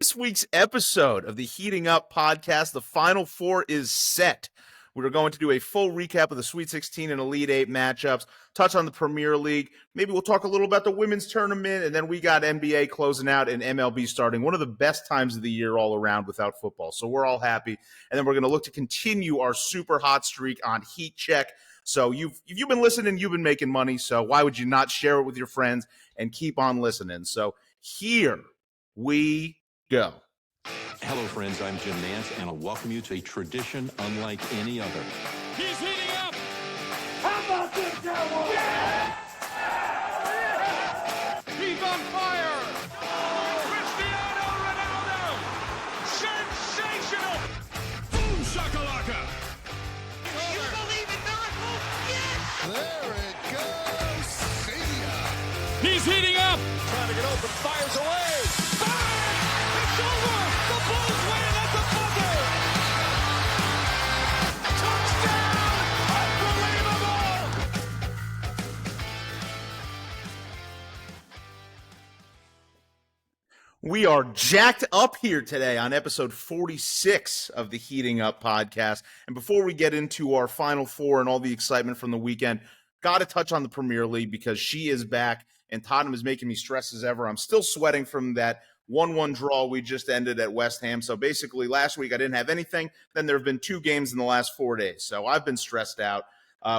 This week's episode of the Heating Up podcast, the Final Four is set. We're going to do a full recap of the Sweet 16 and Elite 8 matchups, touch on the Premier League. Maybe we'll talk a little about the women's tournament, and then we got NBA closing out and MLB starting. One of the best times of the year all around without football, so we're all happy. And then we're going to look to continue our super hot streak on Heat Check. So if you've been listening, you've been making money, so why would you not share it with your friends and keep on listening? So here we go. Hello, friends. I'm Jim Nance, and I'll welcome you to a tradition unlike any other. He's heating up. How about this, Cowboys? Yeah! He's on fire. Cristiano Ronaldo. Sensational. Boom shakalaka. You believe in miracles? Yes! There it goes. See ya. He's heating up. Trying to get open. Fires away. Fire! It's over. The Bulls win at the buzzer. Touchdown. Unbelievable. We are jacked up here today on episode 46 of the Heating Up podcast. And before we get into our Final Four and all the excitement from the weekend, got to touch on the Premier League because she is back and Tottenham is making me stress as ever. I'm still sweating from that 1-1 draw we just ended at West Ham. So basically last week I didn't have anything. Then there have been 2 games in the last 4 days. So I've been stressed out.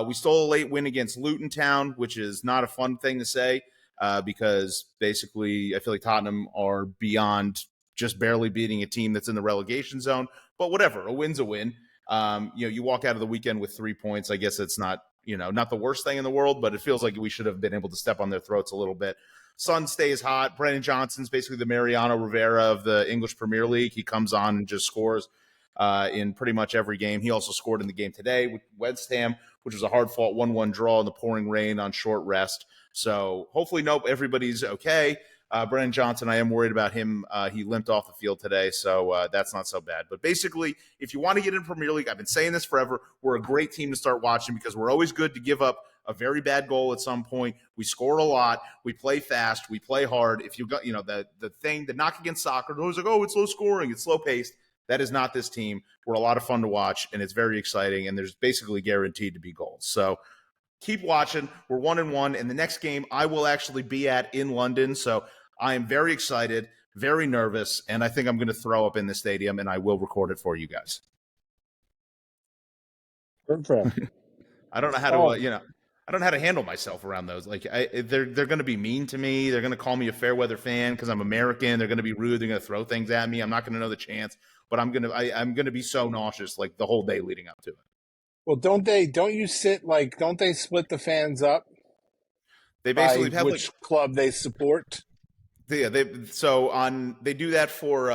We stole a late win against Luton Town, which is not a fun thing to say. Because basically I feel like Tottenham are beyond just barely beating a team that's in the relegation zone. But whatever, a win's a win. You walk out of the weekend with 3 points. I guess it's not, not the worst thing in the world, but it feels like we should have been able to step on their throats a little bit. Sun stays hot. Brennan Johnson's basically the Mariano Rivera of the English Premier League. He comes on and just scores in pretty much every game. He also scored in the game today with West Ham, which was a hard-fought 1-1 draw in the pouring rain on short rest. So hopefully, everybody's okay. Brennan Johnson, I am worried about him. He limped off the field today, so that's not so bad. But basically, if you want to get in Premier League, I've been saying this forever, we're a great team to start watching because we're always good to give up a very bad goal at some point. We score a lot. We play fast. We play hard. If you got, the knock against soccer, they're always like, oh, it's low scoring. It's slow paced. That is not this team. We're a lot of fun to watch, and it's very exciting, and there's basically guaranteed to be goals. So keep watching. We're 1-1, and the next game I will actually be at in London. So I am very excited, very nervous, and I think I'm going to throw up in the stadium, and I will record it for you guys. I don't know how to, I don't know how to handle myself around those. Like they're going to be mean to me. They're going to call me a fair weather fan because I'm American. They're going to be rude. They're going to throw things at me. I'm not going to know the chance, but I'm going to be so nauseous like the whole day leading up to it. Well, don't they split the fans up? They basically have which club they support. Yeah, they do that for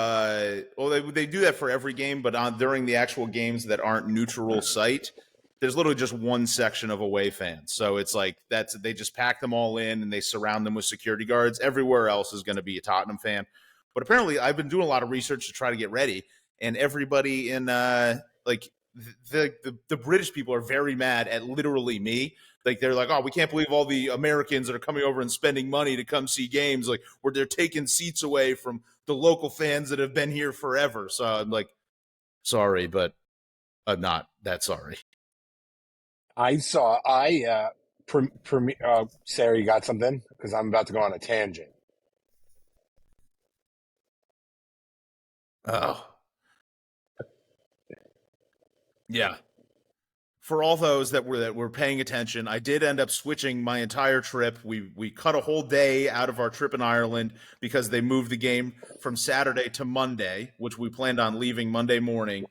they do that for every game, but during the actual games that aren't neutral site, there's literally just one section of away fans. So it's like they just pack them all in and they surround them with security guards. Everywhere else is going to be a Tottenham fan. But apparently I've been doing a lot of research to try to get ready, and everybody in the British people are very mad at literally me. Like they're like, oh, we can't believe all the Americans that are coming over and spending money to come see games, like where they're taking seats away from the local fans that have been here forever. So I'm like, sorry, but I'm not that sorry. Sarah, you got something? Because I'm about to go on a tangent. Oh. Yeah. For all those that were paying attention, I did end up switching my entire trip. We cut a whole day out of our trip in Ireland because they moved the game from Saturday to Monday, which we planned on leaving Monday morning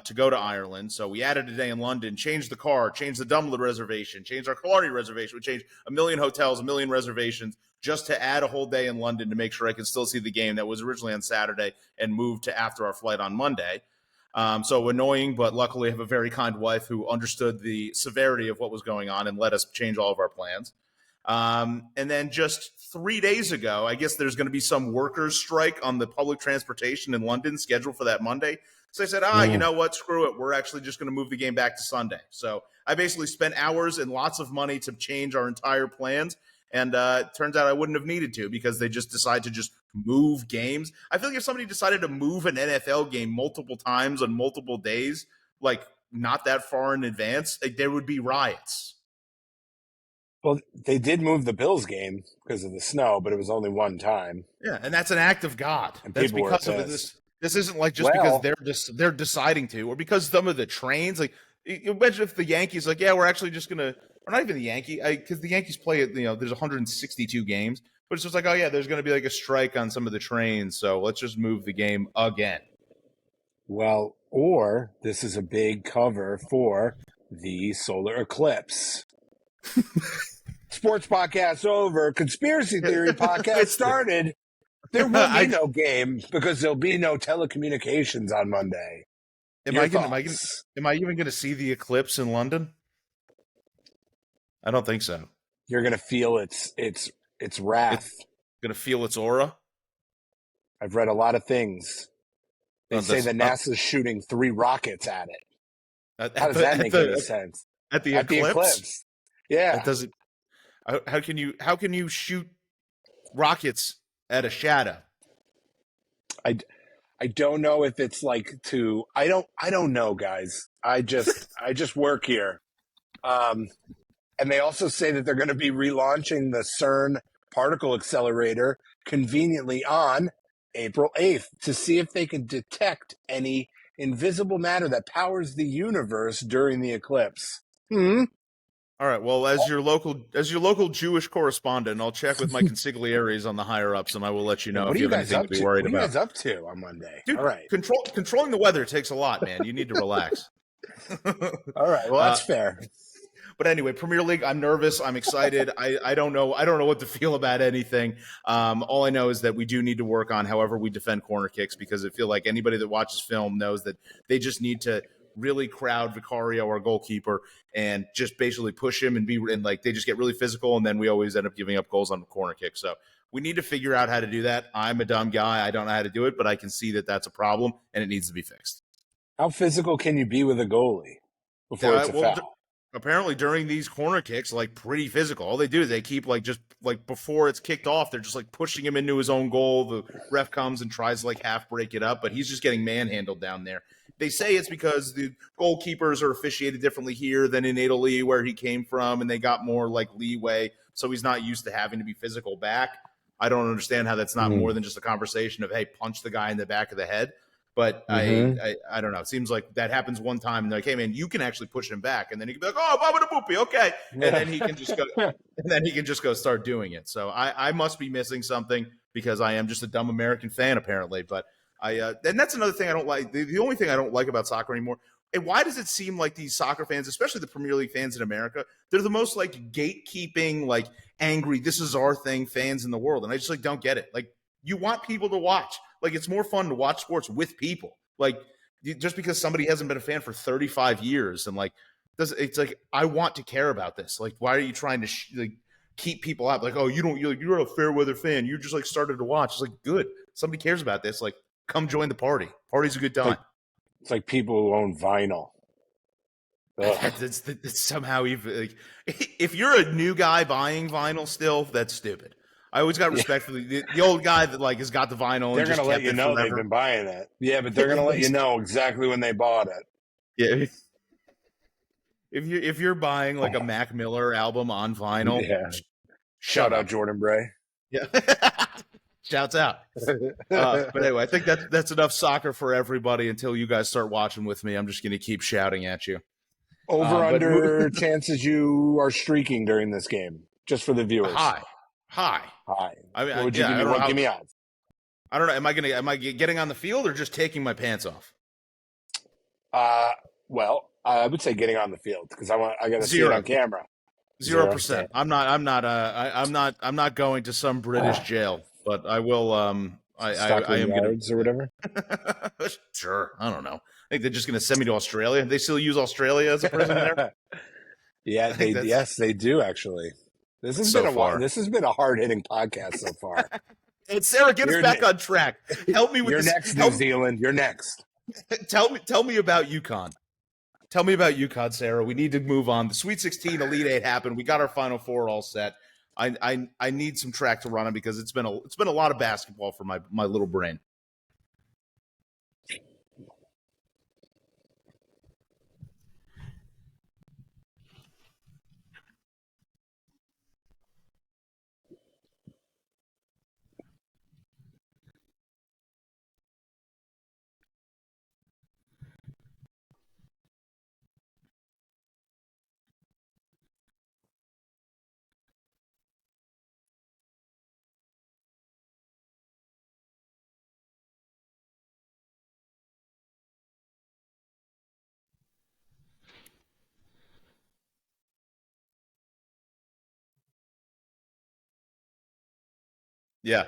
to go to Ireland. So we added a day in London, changed the car, changed the Dublin reservation, changed our Killarney reservation. We changed a million hotels, a million reservations just to add a whole day in London to make sure I could still see the game that was originally on Saturday and moved to after our flight on Monday. So annoying, but luckily I have a very kind wife who understood the severity of what was going on and let us change all of our plans. And then just 3 days ago, I guess there's going to be some workers' strike on the public transportation in London scheduled for that Monday. So I said, you know what, screw it. We're actually just going to move the game back to Sunday. So I basically spent hours and lots of money to change our entire plans. And it turns out I wouldn't have needed to because they just decided to just move games. I feel like if somebody decided to move an NFL game multiple times on multiple days, like not that far in advance, like, there would be riots. Well, they did move the Bills game because of the snow, but it was only one time. Yeah, and that's an act of God. And That's people were because of pissed. this isn't like just Well- because they're deciding to, or because some of the trains, like, you imagine if the Yankees, like, yeah, we're actually just gonna, or not even the Yankee, because the Yankees play it, there's 162 games, but it's just like, oh yeah, there's gonna be like a strike on some of the trains, so let's just move the game again. Well, or this is a big cover for the solar eclipse. Sports podcast over. Conspiracy theory podcast started. There will be no game because there'll be no telecommunications on Monday. Am I even gonna see the eclipse in London? I don't think so. You're gonna feel its wrath. Gonna feel its aura. I've read a lot of things. They say that NASA's shooting 3 rockets at it. How does that make any sense? At the eclipse? Yeah. That doesn't. How can you shoot rockets at a shadow? I don't know if it's like I don't know, guys. I just work here. And they also say that they're going to be relaunching the CERN particle accelerator conveniently on April 8th to see if they can detect any invisible matter that powers the universe during the eclipse. All right. Well, as your local Jewish correspondent, I'll check with my consigliares on the higher ups, and I will let you know if you have anything to be worried about. What are you guys up to on Monday? Dude, all right. Controlling the weather takes a lot, man. You need to relax. All right. Well, that's fair. But anyway, Premier League, I'm nervous. I'm excited. I don't know what to feel about anything. All I know is that we do need to work on however we defend corner kicks, because I feel like anybody that watches film knows that they just need to really crowd Vicario, our goalkeeper, and just basically push him and like they just get really physical, and then we always end up giving up goals on the corner kick. So we need to figure out how to do that. I'm a dumb guy. I don't know how to do it, but I can see that that's a problem and it needs to be fixed. How physical can you be with a goalie before it's a foul? Apparently during these corner kicks, like pretty physical. All they do is they keep just before it's kicked off, they're just like pushing him into his own goal. The ref comes and tries to half break it up, but he's just getting manhandled down there. They say it's because the goalkeepers are officiated differently here than in Italy where he came from, and they got more leeway, so he's not used to having to be physical back. I don't understand how that's not more than just a conversation of, hey, punch the guy in the back of the head. But I don't know. It seems like that happens one time, and they're like, hey, man, you can actually push him back, and then he can be like, oh, Baba da Boopy, okay, and then he can just go, start doing it. So I must be missing something because I am just a dumb American fan apparently. But and that's another thing I don't like. The only thing I don't like about soccer anymore. And why does it seem like these soccer fans, especially the Premier League fans in America, they're the most gatekeeping, angry, this is our thing fans in the world, and I just don't get it. You want people to watch. It's more fun to watch sports with people. Just because somebody hasn't been a fan for 35 years and it's I want to care about this. Why are you trying to keep people out? Oh, you're a fair weather fan. You just started to watch. It's good. Somebody cares about this. Come join the party. Party's a good time. It's like people who own vinyl. It's somehow even if you're a new guy buying vinyl still, that's stupid. I always got respect for the old guy that has got the vinyl. They're going to let you know forever. They've been buying it. Yeah, but they're going to let you know exactly when they bought it. Yeah. If you're buying a Mac Miller album on vinyl, shout out Jordan Bray. Yeah. Shouts out. But anyway, I think that's enough soccer for everybody until you guys start watching with me. I'm just going to keep shouting at you. Over under chances you are streaking during this game, just for the viewers. High. I mean, what would you give me odds? I don't know. Am I getting on the field or just taking my pants off? Well, I would say getting on the field because I got to see it on camera. 0%. I'm not going to some British jail, but I will. I am going or whatever. Sure. I don't know. I think they're just going to send me to Australia. They still use Australia as a prison there. Yeah, yes, they do actually. This has been a hard hitting podcast so far. And Sarah, get us back on track. Help me with You're this. Next, New Zealand. You're next. Tell me about UConn. Tell me about UConn, Sarah. We need to move on. The Sweet 16, Elite 8 happened. We got our Final Four all set. I need some track to run on because it's been a lot of basketball for my little brain. Yeah.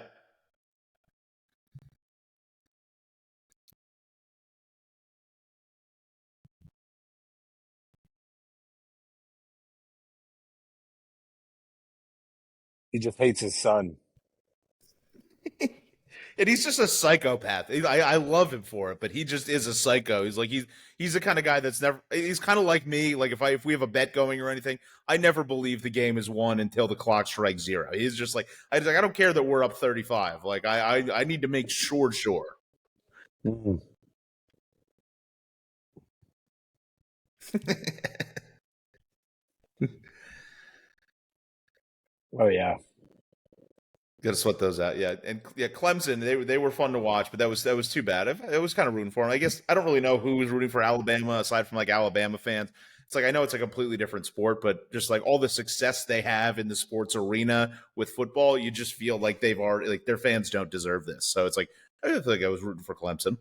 He just hates his son. And he's just a psychopath. I love him for it, but he just is a psycho. He's the kind of guy that's never. He's kind of like me. Like if we have a bet going or anything, I never believe the game is won until the clock strikes 0. He's just like I don't care that we're up 35. Like I need to make sure. Mm-hmm. Oh yeah. Got to sweat those out, yeah. And yeah, Clemson, they were fun to watch, but that was too bad. I was kind of rooting for them. I guess I don't really know who was rooting for Alabama aside from like Alabama fans. It's like I know it's a completely different sport, but just like all the success they have in the sports arena with football, you just feel like they've already like their fans don't deserve this. So it's like I didn't feel like I was rooting for Clemson.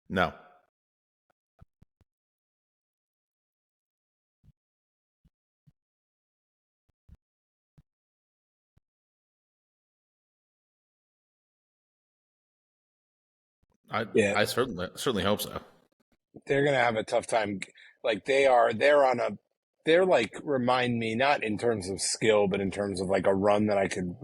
No. I certainly hope so. They're gonna have a tough time. Like they're like remind me not in terms of skill, but in terms of like a run that I could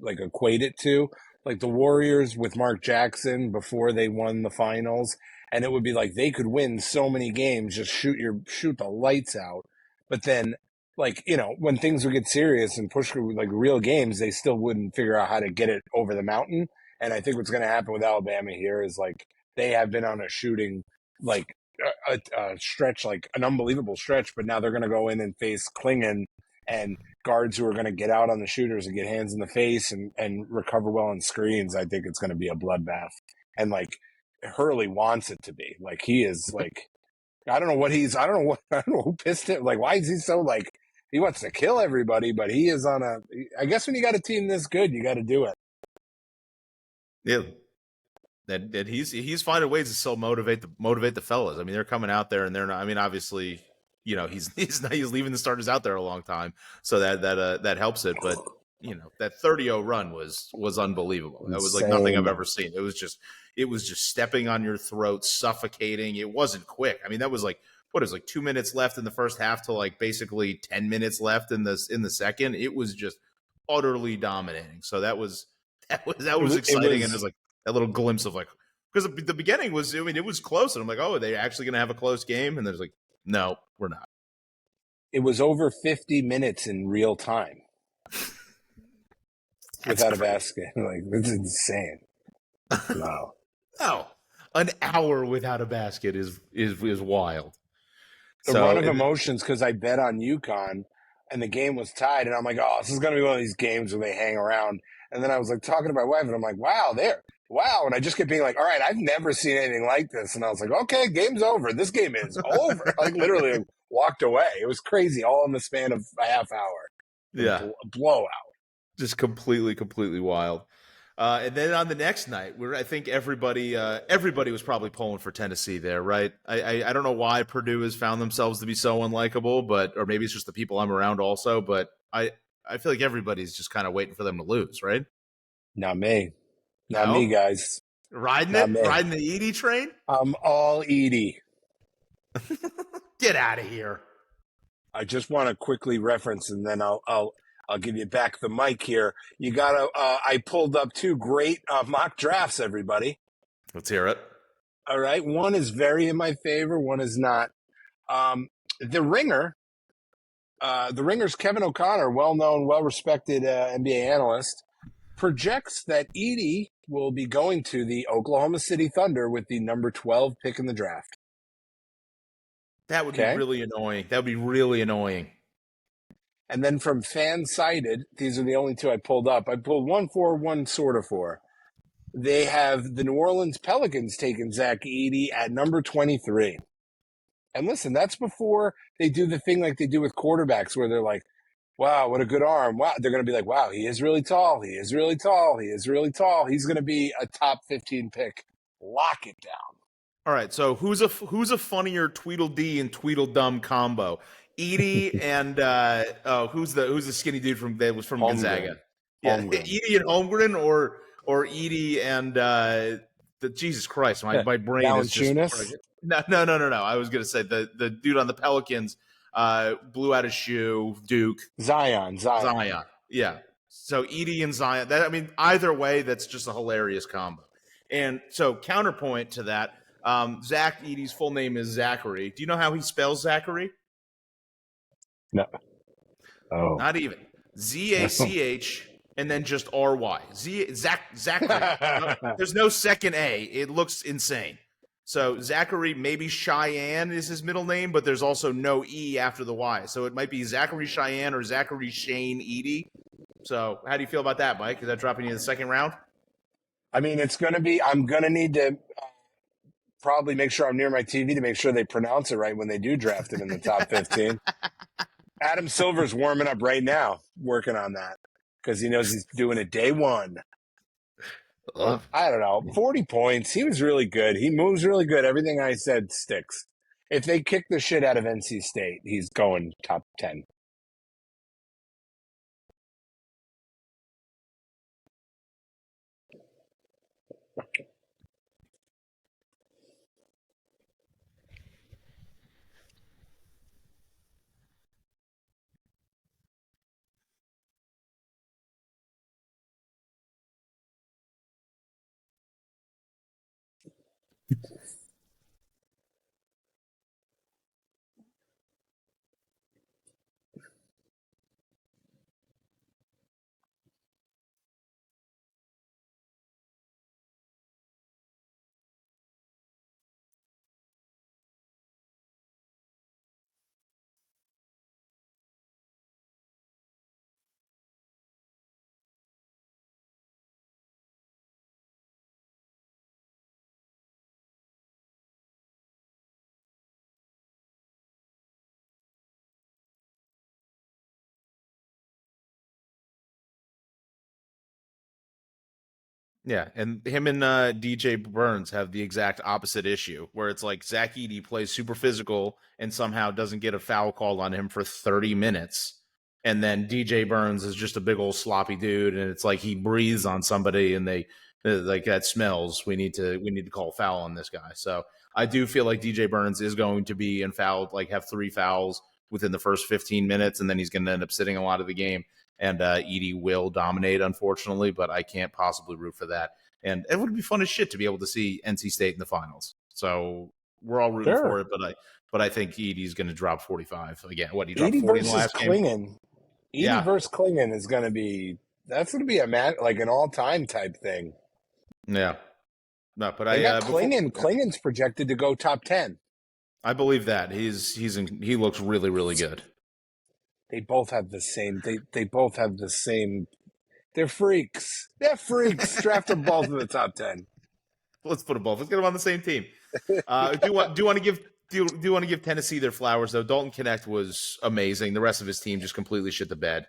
like equate it to. Like the Warriors with Mark Jackson before they won the finals, and it would be like they could win so many games, just shoot the lights out. But then, like when things would get serious and push through like real games, they still wouldn't figure out how to get it over the mountain. And I think what's going to happen with Alabama here is like they have been on a shooting like a stretch, like an unbelievable stretch, but now they're going to go in and face Klingon and guards who are going to get out on the shooters and get hands in the face and recover well on screens. I think it's going to be a bloodbath. And like Hurley wants it to be. Like he is like I don't know who pissed him. Like why is he so like he wants to kill everybody, but he is on I guess when you got a team this good, you got to do it. Yeah. That he's finding ways to still motivate the fellas. I mean, they're coming out there and they're not. I mean, obviously, he's leaving the starters out there a long time, so that helps it. But that 30-0 run was unbelievable. That was like nothing I've ever seen. It was just stepping on your throat, suffocating. It wasn't quick. I mean, that was like what is like 2 minutes left in the first half to like basically 10 minutes left in the second. It was just utterly dominating. So that was exciting, and it was like that little glimpse of like because the beginning was it was close, and I'm like, oh, are they actually going to have a close game? And there's like, no, we're not. It was over 50 minutes in real time without a basket. Like it's insane. Wow. No, an hour without a basket is wild. The run of emotions because I bet on UConn and the game was tied, and I'm like, oh, this is going to be one of these games where they hang around. And then I was like talking to my wife, and I'm like, wow. And I just kept being like, all right, I've never seen anything like this. And I was like, okay, game's over. This game is over. Like literally walked away. It was crazy all in the span of a half hour. Yeah. Blowout. Just completely wild. And then on the next night, where I think everybody was probably pulling for Tennessee there, right? I don't know why Purdue has found themselves to be so unlikable, or maybe it's just the people I'm around also. But I I feel like everybody's just kind of waiting for them to lose, right? Not me. Not No? me, guys. Riding Not it? me. Riding the Edie train? I'm all Edie. Get out of here. I just want to quickly reference, and then I'll give you back the mic here. You gotta. I pulled up 2 great mock drafts, everybody. Let's hear it. All right, one is very in my favor, one is not. The Ringer's Kevin O'Connor, well-known, well-respected NBA analyst, projects that Edie will be going to the Oklahoma City Thunder with the number 12 pick in the draft. That would be really annoying. That would be really annoying. And then from Fansided, these are the only 2 I pulled up. I pulled one for, one sort of for. They have the New Orleans Pelicans taking Zach Edey at number 23. And listen, that's before they do the thing like they do with quarterbacks where they're like, wow, what a good arm. Wow. They're going to be like, wow, he is really tall. He is really tall. He is really tall. He's going to be a top 15 pick. Lock it down. All right, so who's a funnier Tweedledee and Tweedledum combo? Edie and who's the skinny dude that was from Gonzaga? Yeah, Edie and Holmgren or Edie and Jesus Christ, my brain is just no. I was gonna say the dude on the Pelicans blew out his shoe. Duke Zion. Yeah. So Edie and Zion. Either way, that's just a hilarious combo. And so counterpoint to that. Zach Edey's full name is Zachary. Do you know how he spells Zachary? No. Oh. Not even. Z-A-C-H and then just R-Y. Zachary. There's no second A. It looks insane. So Zachary, maybe Cheyenne is his middle name, but there's also no E after the Y. So it might be Zachary Cheyenne or Zachary Shane Edey. So how do you feel about that, Mike? Is that dropping you in the second round? It's going to be – I'm going to need to probably make sure I'm near my TV to make sure they pronounce it right when they do draft him in the top 15. Adam Silver's warming up right now, working on that because he knows he's doing it day one. I don't know, 40 points. He was really good. He moves really good. Everything I said sticks. If they kick the shit out of NC State, he's going top 10. Yeah, and him and DJ Burns have the exact opposite issue, where it's like Zach Edey plays super physical and somehow doesn't get a foul called on him for 30 minutes. And then DJ Burns is just a big old sloppy dude, and it's like he breathes on somebody and they like that smells. We need to call foul on this guy. So I do feel like DJ Burns is going to be in foul, like have 3 fouls within the first 15 minutes, and then he's going to end up sitting a lot of the game. And Edey will dominate, unfortunately, but I can't possibly root for that. And it would be fun as shit to be able to see NC State in the finals. So we're all rooting for it, but I think Edey's going to drop 45 again. What, he dropped 40 in the last game? Edey versus Klingon is going to be – that's going to be like an all-time type thing. Yeah. No, but Klingon's projected to go top 10. I believe that. He looks really, really good. They both have the same. They both have the same. They're freaks. Draft them both in the top 10. Let's put them both. Let's get them on the same team. Do you want to give Tennessee their flowers though? Dalton Knecht was amazing. The rest of his team just completely shit the bed.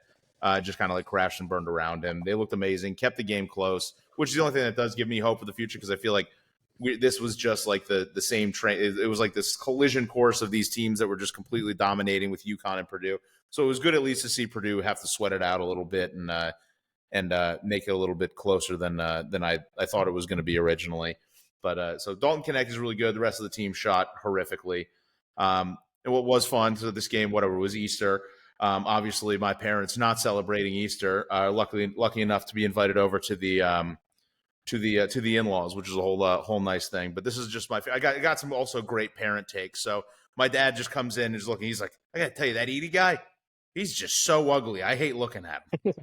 Just kind of like crashed and burned around him. They looked amazing. Kept the game close, which is the only thing that does give me hope for the future because I feel like this was just like the same train. It was like this collision course of these teams that were just completely dominating with UConn and Purdue. So it was good at least to see Purdue have to sweat it out a little bit and make it a little bit closer than I thought it was going to be originally. But so Dalton Connect is really good. The rest of the team shot horrifically. And what was fun, so this game, whatever, was Easter. Obviously, my parents not celebrating Easter. Lucky enough to be invited over to the in-laws, which is a whole nice thing. But this is just I got some also great parent takes. So my dad just comes in and is looking. He's like, I got to tell you, that Edie guy, he's just so ugly. I hate looking at him.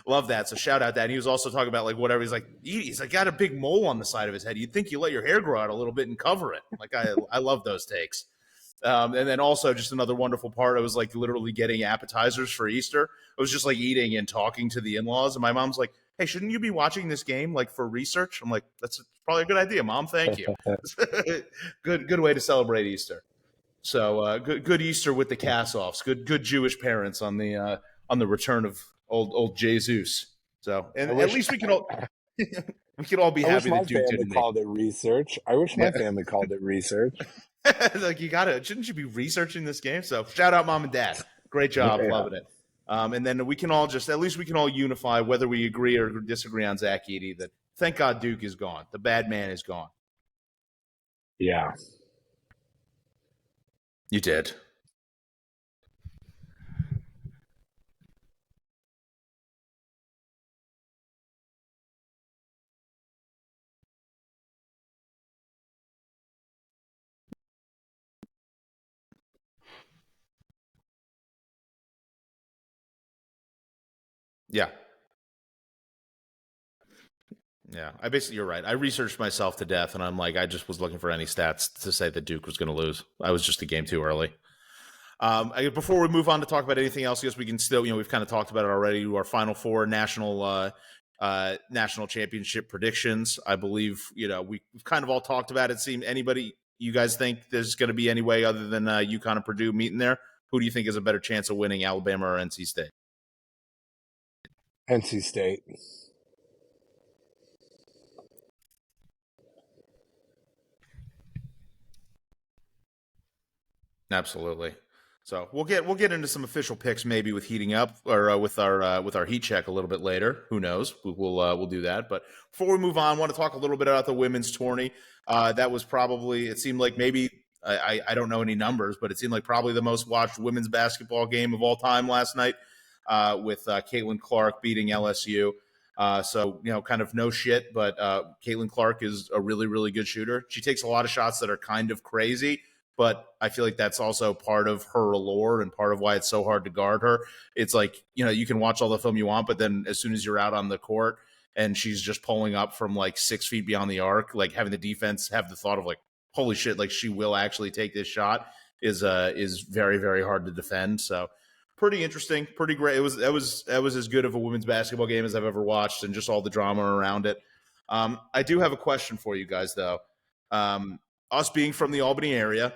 Love that. So shout out that. And he was also talking about like whatever. He's like, he's like got a big mole on the side of his head. You'd think you let your hair grow out a little bit and cover it. Like I love those takes. And then also just another wonderful part. I was like literally getting appetizers for Easter. I was just like eating and talking to the in-laws. And my mom's like, hey, shouldn't you be watching this game like for research? I'm like, that's probably a good idea, Mom. Thank you. Good way to celebrate Easter. So good Easter with the cast-offs. Good Jewish parents on the return of old Jesus. So and at least we can all we can all be happy that Duke didn't called it research. I wish my family called it research. Like shouldn't you be researching this game? So shout out Mom and Dad. Great job, loving it. And then we can all unify whether we agree or disagree on Zach Edey that thank God Duke is gone. The bad man is gone. Yeah. You did. Yeah. Yeah. You're right. I researched myself to death, and I'm like, I just was looking for any stats to say that Duke was going to lose. I was just a game too early. Before we move on to talk about anything else, I guess we can still, we've kind of talked about it already. Our Final Four national championship predictions. I believe, we've kind of all talked about it. You guys think there's going to be any way other than UConn and Purdue meeting there? Who do you think has a better chance of winning, Alabama or NC State? NC State. Absolutely. So we'll get into some official picks maybe with heating up or with our heat check a little bit later. Who knows? We'll do that. But before we move on, I want to talk a little bit about the women's tourney. That was probably, it seemed like maybe I don't know any numbers, but it seemed like probably the most watched women's basketball game of all time last night with Caitlin Clark beating LSU. So kind of no shit, but Caitlin Clark is a really, really good shooter. She takes a lot of shots that are kind of crazy, but I feel like that's also part of her allure and part of why it's so hard to guard her. It's like, you can watch all the film you want, but then as soon as you're out on the court and she's just pulling up from like 6 feet beyond the arc, like having the defense have the thought of like, holy shit, like she will actually take this shot is very, very hard to defend. So pretty interesting, pretty great. That was as good of a women's basketball game as I've ever watched, and just all the drama around it. I do have a question for you guys though. Us being from the Albany area,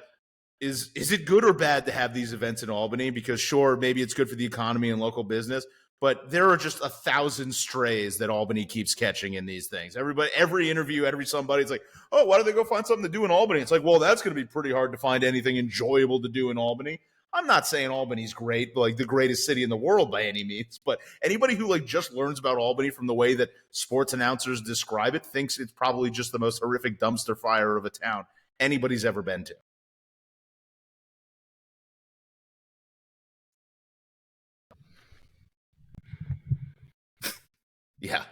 is it good or bad to have these events in Albany? Because sure, maybe it's good for the economy and local business, but there are just 1,000 strays that Albany keeps catching in these things. Every interview, somebody's like, oh, why don't they go find something to do in Albany? It's like, well, that's going to be pretty hard to find anything enjoyable to do in Albany. I'm not saying Albany's great, like the greatest city in the world by any means, but anybody who like just learns about Albany from the way that sports announcers describe it thinks it's probably just the most horrific dumpster fire of a town anybody's ever been to. Yeah.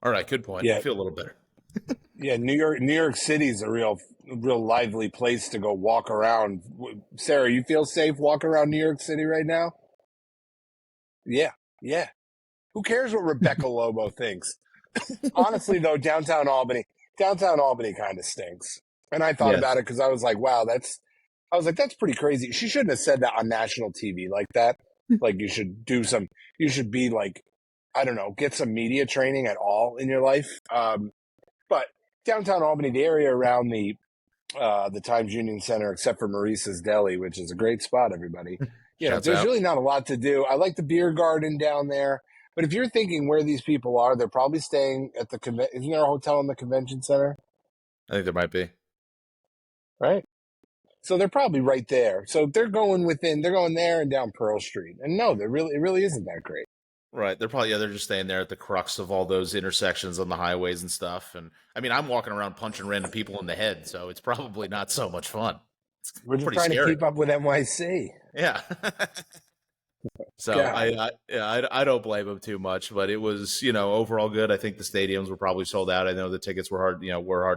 All right, good point. Yeah. I feel a little better. Yeah, New York City's a real lively place to go walk around. Sarah, you feel safe walking around New York City right now? Yeah, yeah. Who cares what Rebecca Lobo thinks? Honestly, though, downtown Albany kind of stinks. And I thought Yes. about it because I was like, wow, that's pretty crazy. She shouldn't have said that on national TV like that. Like you should be like, I don't know, get some media training at all in your life. But downtown Albany, the area around the Times Union Center, except for Maurice's Deli, which is a great spot, everybody. Shouts There's out. really not a lot to do. I like the beer garden down there. But if you're thinking where these people are, they're probably staying at the isn't there a hotel in the convention center? I think there might be. Right. So they're probably right there. So they're going there and down Pearl Street. And no, it really isn't that great. Right. They're just staying there at the crux of all those intersections on the highways and stuff. And I mean, I'm walking around punching random people in the head, so it's probably not so much fun. We're just pretty trying scary. to keep up with NYC. Yeah. So I don't blame them too much, but it was, overall good. I think the stadiums were probably sold out. I know the tickets were hard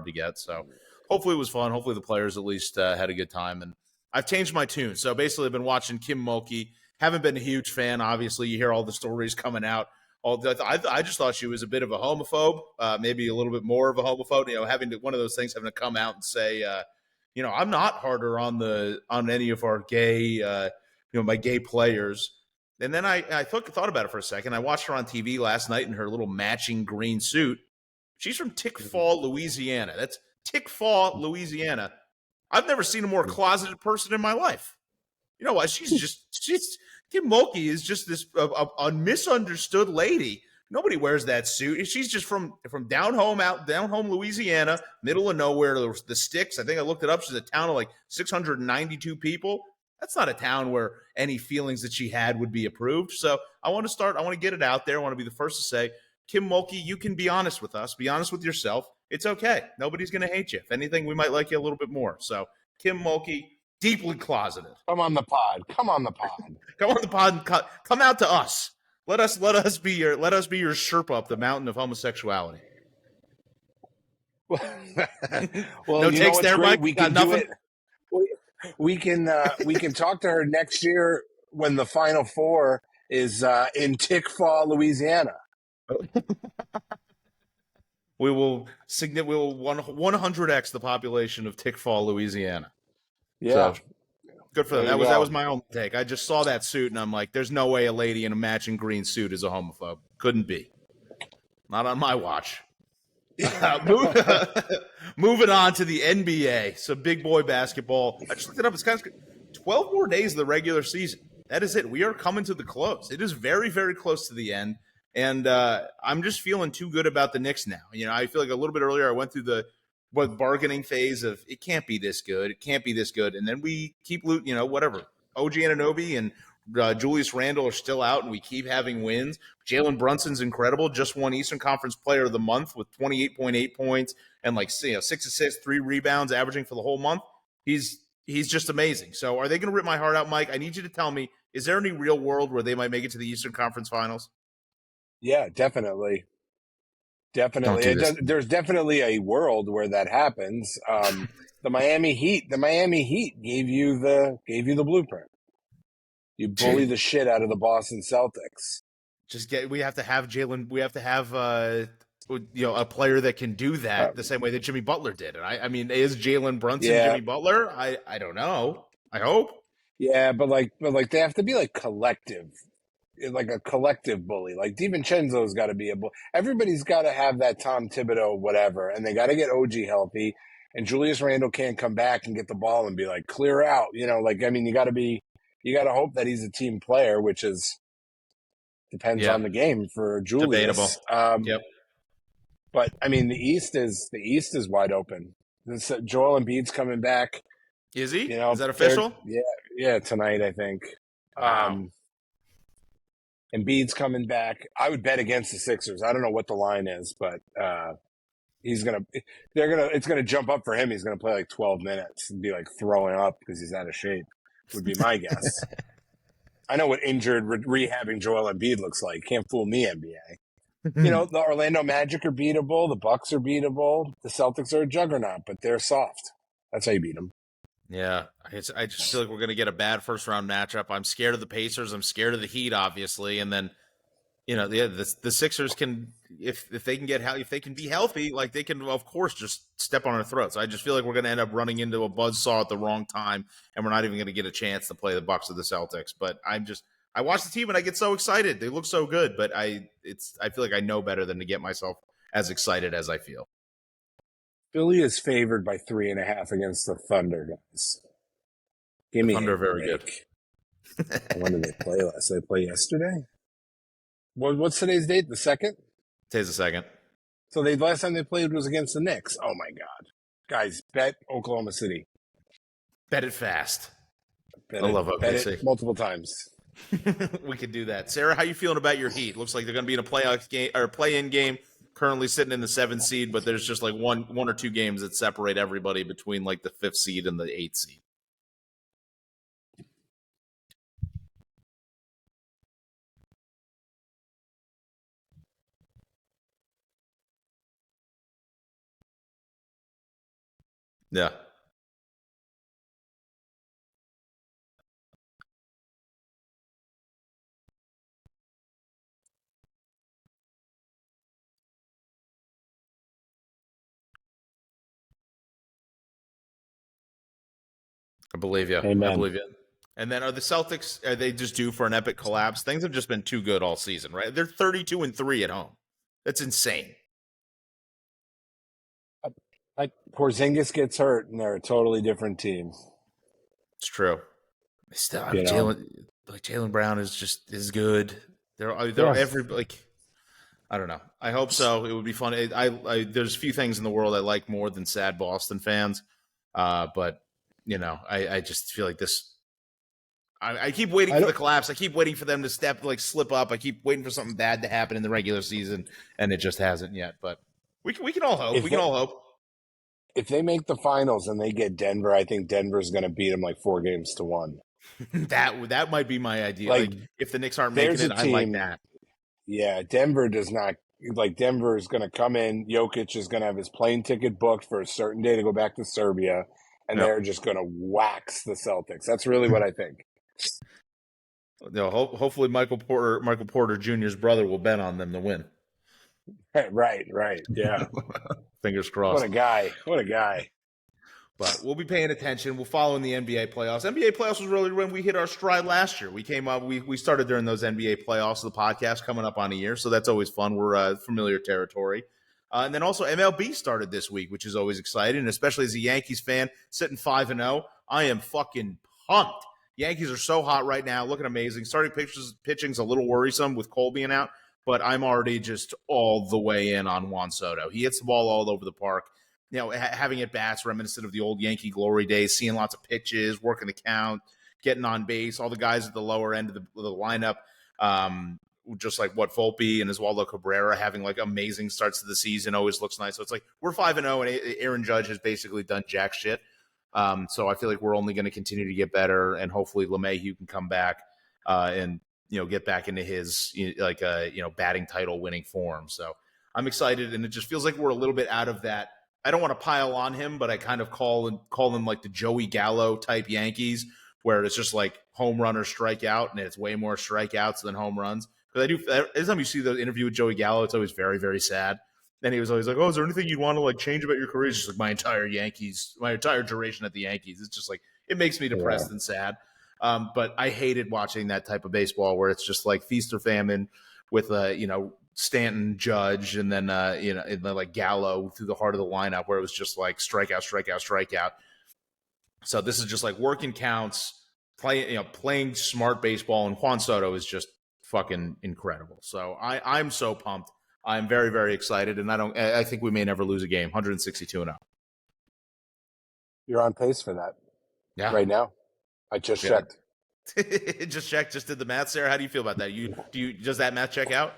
to get. So hopefully it was fun. Hopefully the players at least had a good time. And I've changed my tune. So basically I've been watching Kim Mulkey. Haven't been a huge fan. Obviously you hear all the stories coming out. I just thought she was a bit of a homophobe, maybe a little bit more of a homophobe, one of those things, having to come out and say, I'm not harder on any of our gay, my gay players. And then I thought about it for a second. I watched her on TV last night in her little matching green suit. She's from Tickfaw, Louisiana. That's Tickfaw, Louisiana. I've never seen a more closeted person in my life. You know what? Kim Mulkey is just this a misunderstood lady. Nobody wears that suit. She's just from down home Louisiana, middle of nowhere, the sticks. I think I looked it up. She's a town of like 692 people. That's not a town where any feelings that she had would be approved. So I want to get it out there. I want to be the first to say, Kim Mulkey, you can be honest with us. Be honest with yourself. It's okay. Nobody's going to hate you. If anything, we might like you a little bit more. So Kim Mulkey, deeply closeted. Come on the pod. Come on the pod and come out to us. Let us be your Sherpa up the mountain of homosexuality. Well, no takes there, Mike. We can do it. We can talk to her next year when the Final Four is in Tickfaw, Louisiana. We will 100x the population of Tickfaw, Louisiana. Yeah, so, good for them. That was my own take. I just saw that suit and I'm like, there's no way a lady in a matching green suit is a homophobe. Couldn't be. Not on my watch. Moving on to the NBA. So big boy basketball. I just looked it up. It's kind of 12 more days of the regular season. That is it. We are coming to the close. It is very, very close to the end. And I'm just feeling too good about the Knicks now. I feel like a little bit earlier I went through the bargaining phase of it can't be this good. It can't be this good. And then we keep, whatever. OG Anunoby and Julius Randle are still out, and we keep having wins. Jalen Brunson's incredible. Just won Eastern Conference Player of the Month with 28.8 points and 6 assists, 3 rebounds, averaging for the whole month. He's just amazing. So are they going to rip my heart out, Mike? I need you to tell me, is there any real world where they might make it to the Eastern Conference Finals? Yeah, definitely. There's definitely a world where that happens. The Miami Heat gave you the blueprint. You bully the shit out of the Boston Celtics. We have to have Jalen. We have to have a player that can do that the same way that Jimmy Butler did. And I mean, is Jalen Brunson Jimmy Butler? I don't know. I hope. Yeah, but they have to be like collective, like a collective bully. Like DiVincenzo's got to be a bully. Everybody's got to have that Tom Thibodeau whatever, and they got to get OG healthy. And Julius Randle can't come back and get the ball and be like clear out. You got to hope that he's a team player, which depends on the game for Julius. Debatable. Yep. But I mean, the East is wide open. Joel Embiid's coming back. Is he? Is that official? Yeah, tonight I think. Wow. Embiid's coming back. I would bet against the Sixers. I don't know what the line is, but it's gonna jump up for him. He's gonna play like 12 minutes and be like throwing up because he's out of shape. Would be my guess. I know what injured rehabbing Joel Embiid looks like. Can't fool me, NBA. The Orlando Magic are beatable. The Bucks are beatable. The Celtics are a juggernaut, but they're soft. That's how you beat them. Yeah, I just feel like we're going to get a bad first-round matchup. I'm scared of the Pacers. I'm scared of the Heat, obviously. And then the Sixers can, if they can if they can be healthy, like they can, of course, just step on our throats. I just feel like we're going to end up running into a buzzsaw at the wrong time, and we're not even going to get a chance to play the Bucks or the Celtics. But I watch the team and I get so excited. They look so good, but I feel like I know better than to get myself as excited as I feel. Philly is favored by 3.5 against the Thunder, guys. Give The me Thunder a are very break. good. When did they play last? Did they play yesterday? What's today's date? The 2nd? Today's the second. So the last time they played was against the Knicks. Oh my God. Guys, bet Oklahoma City. Bet it fast. Bet I love bet OKC. it multiple times. We could do that. Sarah, how you feeling about your Heat? Looks like they're going to be in a playoff game or play-in game. Currently sitting in the 7th seed, but there's just like one or two games that separate everybody between like the 5th seed and the 8th seed. Yeah. I believe you. I Amen. believe you. And then are the Celtics, are they just due for an epic collapse? Things have just been too good all season, right? They're 32-3 at home. That's insane. Porzingis gets hurt, and they're a totally different team. It's true. Still, I You mean, know? Jaylen Brown is good. They're Yes. every like. I don't know. I hope so. It would be fun. There's a few things in the world I like more than sad Boston fans, but I just feel like this. I keep waiting for the collapse. I keep waiting for them to slip up. I keep waiting for something bad to happen in the regular season, and it just hasn't yet. But we can all hope. We can all hope. If they make the finals and they get Denver, I think Denver's going to beat them like 4-1. That might be my idea. Like if the Knicks aren't making it, I like that. Yeah, Denver does not like. Denver is going to come in. Jokic is going to have his plane ticket booked for a certain day to go back to Serbia, and they're just going to wax the Celtics. That's really what I think. Hopefully Michael Porter Jr.'s brother will bet on them to win. Right. Yeah. Fingers crossed. What a guy. But we'll be paying attention. We'll follow in the NBA playoffs. NBA playoffs was really when we hit our stride last year. We came up, we started during those NBA playoffs, the podcast coming up on a year. So that's always fun. We're familiar territory. And then also MLB started this week, which is always exciting. And especially as a Yankees fan, sitting 5-0, I am fucking pumped. Yankees are so hot right now, looking amazing. Starting pitching's a little worrisome with Cole being out, but I'm already just all the way in on Juan Soto. He hits the ball all over the park. Having at bats reminiscent of the old Yankee glory days, seeing lots of pitches, working the count, getting on base. All the guys at the lower end of the lineup, just like Volpe and Oswaldo Cabrera having like amazing starts to the season always looks nice. So it's like we're 5-0 and Aaron Judge has basically done jack shit. So I feel like we're only going to continue to get better, and hopefully LeMahieu can come back and get back into his batting title winning form. So I'm excited, and it just feels like we're a little bit out of that. I don't want to pile on him, but I kind of call them like the Joey Gallo type Yankees, where it's just like home run or strikeout, and it's way more strikeouts than home runs. Because every time you see the interview with Joey Gallo, it's always very, very sad. And he was always like, "Oh, is there anything you'd want to like change about your career?" It's just like my entire duration at the Yankees. It's just like it makes me depressed and sad. But I hated watching that type of baseball where it's just like feast or famine with Stanton, Judge, and then and then like Gallo through the heart of the lineup, where it was just like strikeout. So this is just like working counts, playing smart baseball, and Juan Soto is just fucking incredible. So I'm so pumped. I'm very, very excited, and I think we may never lose a game. 162-0. You're on pace for that. Yeah. Right now. I just checked. Just did the math, Sarah. How do you feel about that? Does that math check out?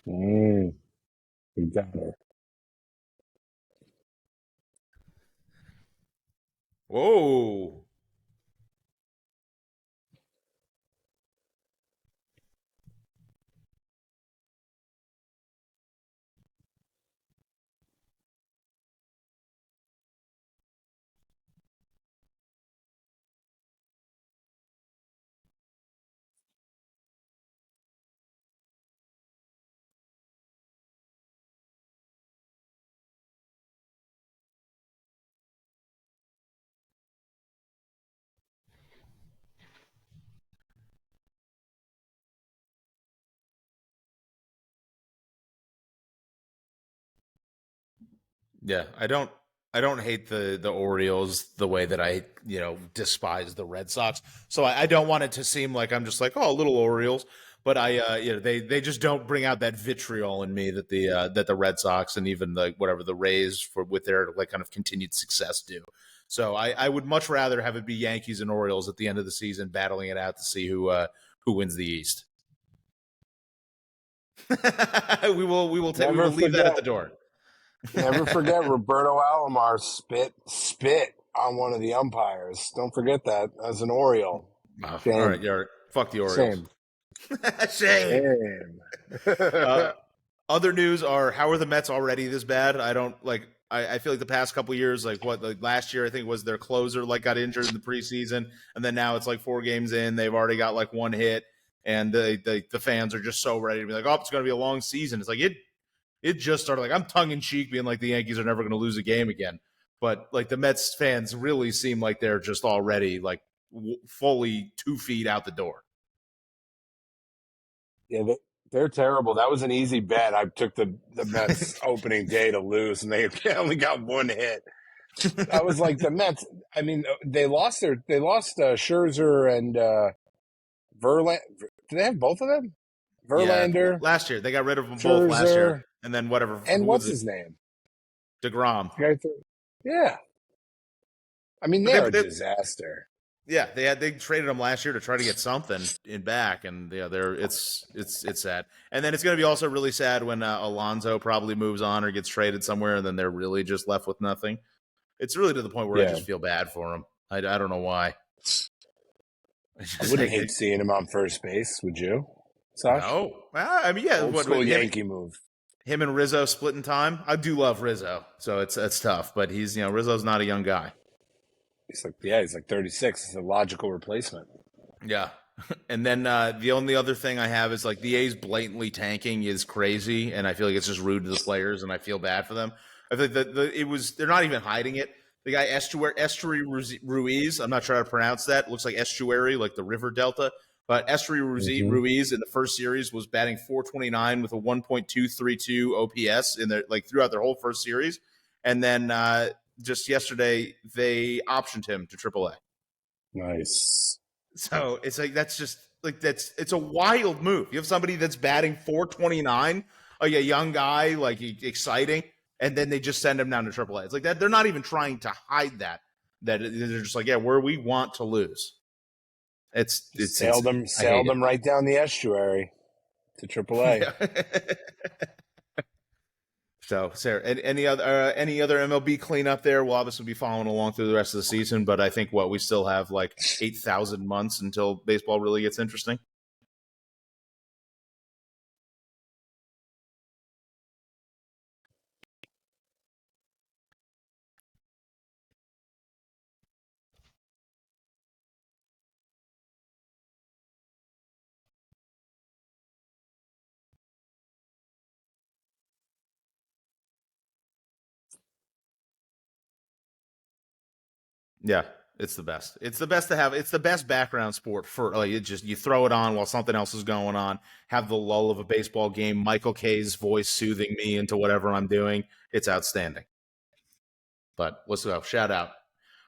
You got her. Whoa. Yeah, I don't hate the Orioles the way that I despise the Red Sox. So I don't want it to seem like I'm just like, oh, little Orioles. But they just don't bring out that vitriol in me that the Red Sox and even the whatever the Rays with their like kind of continued success do. So I would much rather have it be Yankees and Orioles at the end of the season battling it out to see who wins the East. We will leave that at the door. Never forget Roberto Alomar spit on one of the umpires. Don't forget that as an Oriole. Oh, Shame. all right, fuck the Orioles. Shame. Shame. Other news are, how are the Mets already this bad? I don't like. I feel like the past couple of years, like last year, I think was their closer got injured in the preseason, and then now it's like 4 games in, they've already got like 1 hit, and the fans are just so ready to be like, oh, it's going to be a long season. It's like it just started. Like, I'm tongue in cheek being like the Yankees are never going to lose a game again, but like the Mets fans really seem like they're just already like fully 2 feet out the door. Yeah, they're terrible. That was an easy bet. I took the Mets opening day to lose, and they only got 1 hit. I was like, the Mets. I mean, they lost Scherzer and Verlander. Do they have both of them? Verlander. Yeah, last year they got rid of them Scherzer, both last year, and then whatever. And what's his name? DeGrom. Yeah. I mean, they're a disaster. Yeah, they traded him last year to try to get something in back, and yeah, it's sad. And then it's going to be also really sad when Alonso probably moves on or gets traded somewhere, and then they're really just left with nothing. It's really to the point where I just feel bad for him. I don't know why. I wouldn't hate seeing him on first base, would you, Sash? No. Well, I mean, yeah. Old school Yankee move. Him and Rizzo splitting time. I do love Rizzo, so it's tough. But he's Rizzo's not a young guy. He's like 36. It's a logical replacement. Yeah. And then the only other thing I have is like the A's blatantly tanking is crazy, and I feel like it's just rude to the players, and I feel bad for them. I think they're not even hiding it. The guy Estuary Ruiz, I'm not sure how to pronounce that. It looks like estuary, like the river delta. But Estuary Ruiz in the first series was batting .429 with a 1.232 OPS throughout their whole first series, and then just yesterday they optioned him to AAA. Nice. So it's like it's a wild move. You have somebody that's batting .429, a young guy, like exciting, and then they just send him down to AAA. It's like that. They're not even trying to hide that. That they're just like, yeah, where we want to lose. It's sailed them right down the estuary to AAA. Yeah. So, Sarah, any other MLB cleanup there? We'll obviously be following along through the rest of the season, but I think we still have like 8,000 months until baseball really gets interesting. Yeah, it's the best. It's the best to have. It's the best background sport for like you throw it on while something else is going on. Have the lull of a baseball game. Michael K's voice soothing me into whatever I'm doing. It's outstanding. But let's go. Shout out.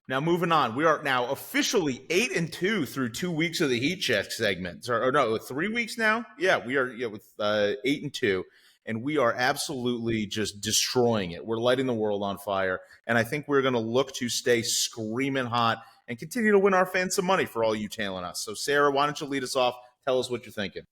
Now moving on. We are now officially 8-2 through 2 weeks of the heat check segment. Or no, 3 weeks now. Yeah, we are with 8-2. And we are absolutely just destroying it. We're lighting the world on fire. And I think we're going to look to stay screaming hot and continue to win our fans some money for all you tailing us. So, Sarah, why don't you lead us off? Tell us what you're thinking.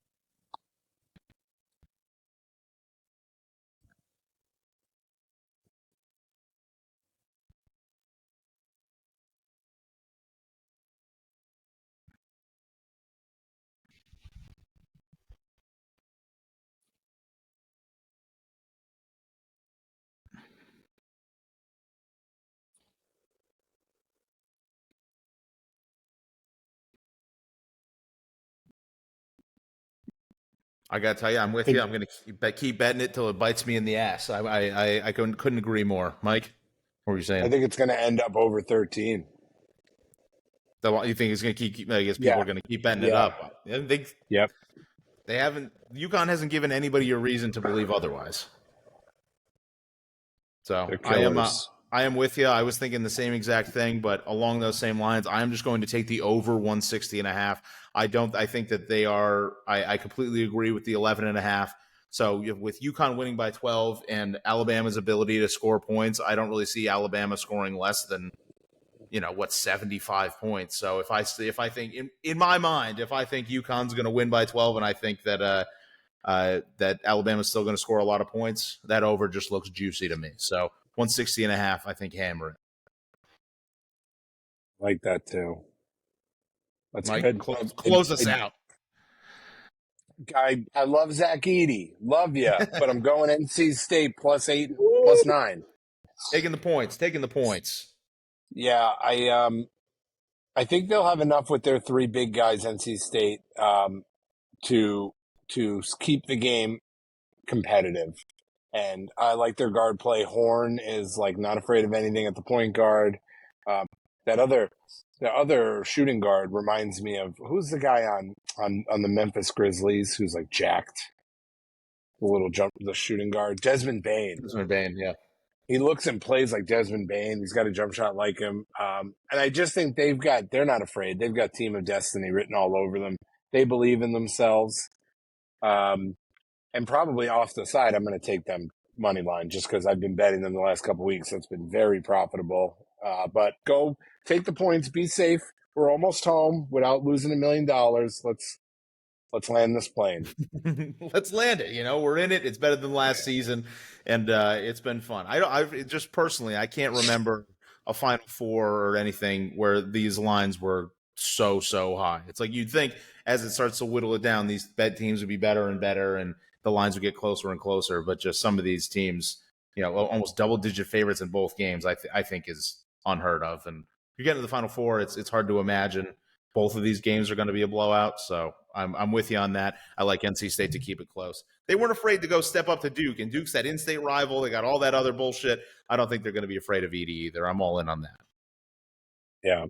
I got to tell you, I'm with you. I'm going to keep betting it till it bites me in the ass. I couldn't agree more. Mike, what were you saying? I think it's going to end up over 13. You think it's going to keep? I guess people are going to keep betting it up. Yep. They haven't. UConn hasn't given anybody a reason to believe otherwise. So They're killers. I am with you. I was thinking the same exact thing, but along those same lines, I am just going to take the over 160.5. I think that they are, I completely agree with the 11.5. So with UConn winning by 12 and Alabama's ability to score points, I don't really see Alabama scoring less than, 75 points. So if I think in my mind, if I think UConn's going to win by 12 and I think that, that Alabama's still going to score a lot of points, that over just looks juicy to me. So 160.5, I think hammer it. Like that too. That's Mike, good. close us out. I love Zach Edey. Love you. But I'm going NC State +8, +9. Taking the points. Yeah, I think they'll have enough with their three big guys, NC State, to keep the game competitive. And I like their guard play. Horn is like not afraid of anything at the point guard. The other shooting guard reminds me of, who's the guy on the Memphis Grizzlies who's like jacked? The shooting guard, Desmond Bane. Yeah. He looks and plays like Desmond Bane. He's got a jump shot like him. And I just think they're not afraid. They've got Team of Destiny written all over them. They believe in themselves. And probably off the side, I'm going to take them money line just because I've been betting them the last couple of weeks. So it's been very profitable. But go take the points, be safe. We're almost home without losing $1 million. Let's land this plane. Let's land it. We're in it. It's better than last season, and it's been fun. I just personally, I can't remember a Final Four or anything where these lines were so high. It's like you'd think as it starts to whittle it down, these bet teams would be better and better, and the lines would get closer and closer. But just some of these teams, almost double-digit favorites in both games, I think is unheard of. And if you get to the Final Four, it's hard to imagine both of these games are going to be a blowout. So I'm with you on that. I like NC State to keep it close. They weren't afraid to go step up to Duke, and Duke's that in-state rival. They got all that other bullshit. I don't think they're going to be afraid of Edey either. I'm all in on that. Yeah.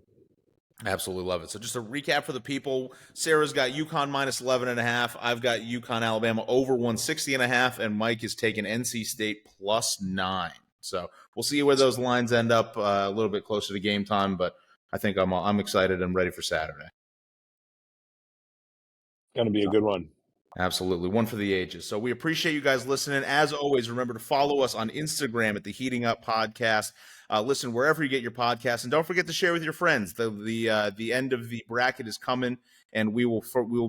Absolutely love it. So just a recap for the people. Sarah's got UConn -11.5. I've got UConn Alabama over 160.5, and Mike is taking NC State +9. So we'll see where those lines end up a little bit closer to game time, but I think I'm excited and ready for Saturday. Going to be a good one. Absolutely. One for the ages. So we appreciate you guys listening. As always, remember to follow us on Instagram at the Heating Up Podcast. Listen wherever you get your podcasts, and don't forget to share with your friends. The end of the bracket is coming, and we will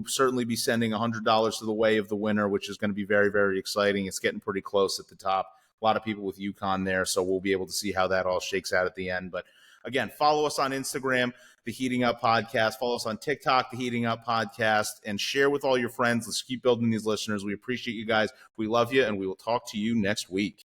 certainly be sending $100 to the way of the winner, which is going to be very, very exciting. It's getting pretty close at the top. A lot of people with UConn there, so we'll be able to see how that all shakes out at the end. But again, follow us on Instagram, the Heating Up Podcast. Follow us on TikTok, the Heating Up Podcast, and share with all your friends. Let's keep building these listeners. We appreciate you guys. We love you, and we will talk to you next week.